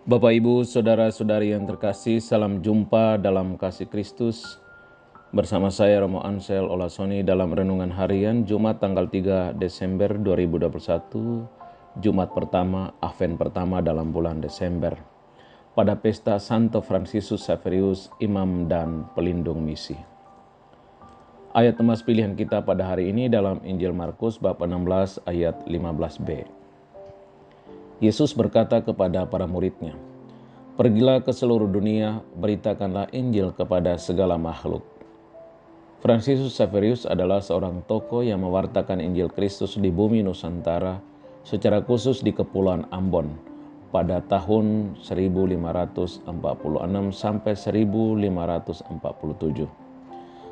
Bapak, Ibu, Saudara-saudari yang terkasih, salam jumpa dalam kasih Kristus. Bersama saya Romo Ansel Olasoni dalam Renungan Harian Jumat tanggal 3 Desember 2021, Jumat pertama, Advent pertama dalam bulan Desember. Pada pesta Santo Fransiskus Xaverius, Imam dan Pelindung Misi. Ayat emas pilihan kita pada hari ini dalam Injil Markus bab 16 ayat 15b. Yesus berkata kepada para muridnya, "Pergilah ke seluruh dunia, beritakanlah Injil kepada segala makhluk." Fransiskus Xaverius adalah seorang tokoh yang mewartakan Injil Kristus di bumi Nusantara, secara khusus di Kepulauan Ambon, pada tahun 1546 sampai 1547.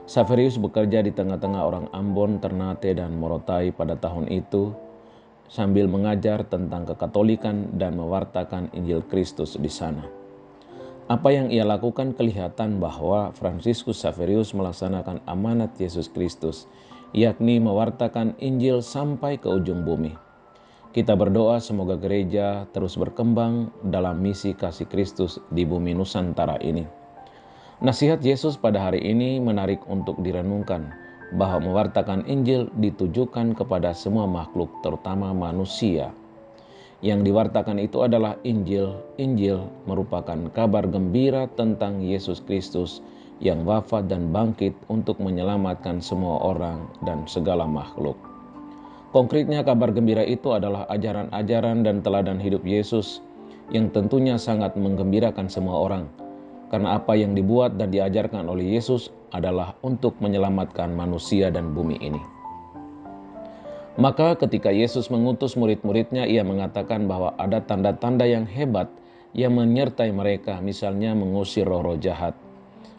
Xaverius bekerja di tengah-tengah orang Ambon, Ternate, dan Morotai pada tahun itu, sambil mengajar tentang kekatolikan dan mewartakan Injil Kristus di sana. Apa yang ia lakukan kelihatan bahwa Fransiskus Xaverius melaksanakan amanat Yesus Kristus, yakni mewartakan Injil sampai ke ujung bumi. Kita berdoa semoga gereja terus berkembang dalam misi kasih Kristus di bumi Nusantara ini. Nasihat Yesus pada hari ini menarik untuk direnungkan, bahwa mewartakan Injil ditujukan kepada semua makhluk, terutama manusia. Yang diwartakan itu adalah Injil. Injil merupakan kabar gembira tentang Yesus Kristus yang wafat dan bangkit untuk menyelamatkan semua orang dan segala makhluk. Konkretnya kabar gembira itu adalah ajaran-ajaran dan teladan hidup Yesus yang tentunya sangat menggembirakan semua orang. Karena apa yang dibuat dan diajarkan oleh Yesus adalah untuk menyelamatkan manusia dan bumi ini. Maka ketika Yesus mengutus murid-muridnya, ia mengatakan bahwa ada tanda-tanda yang hebat yang menyertai mereka, misalnya mengusir roh-roh jahat.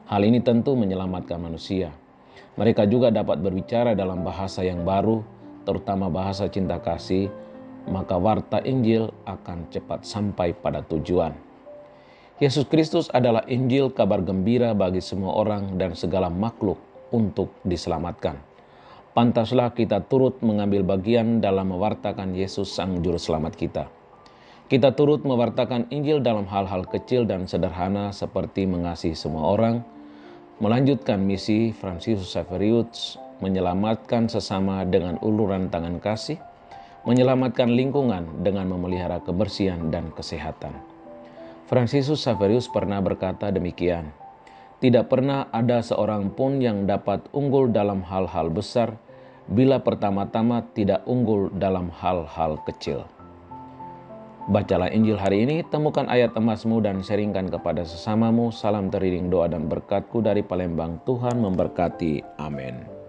Hal ini tentu menyelamatkan manusia. Mereka juga dapat berbicara dalam bahasa yang baru, terutama bahasa cinta kasih, maka warta Injil akan cepat sampai pada tujuan. Yesus Kristus adalah Injil, kabar gembira bagi semua orang dan segala makhluk untuk diselamatkan. Pantaslah kita turut mengambil bagian dalam mewartakan Yesus Sang Juru Selamat kita. Kita turut mewartakan Injil dalam hal-hal kecil dan sederhana seperti mengasihi semua orang, melanjutkan misi Fransiskus Xaverius, menyelamatkan sesama dengan uluran tangan kasih, menyelamatkan lingkungan dengan memelihara kebersihan dan kesehatan. Fransiskus Xaverius pernah berkata demikian, "Tidak pernah ada seorang pun yang dapat unggul dalam hal-hal besar bila pertama-tama tidak unggul dalam hal-hal kecil." Bacalah Injil hari ini, temukan ayat emasmu dan sharingkan kepada sesamamu. Salam teriring doa dan berkatku dari Palembang. Tuhan memberkati. Amin.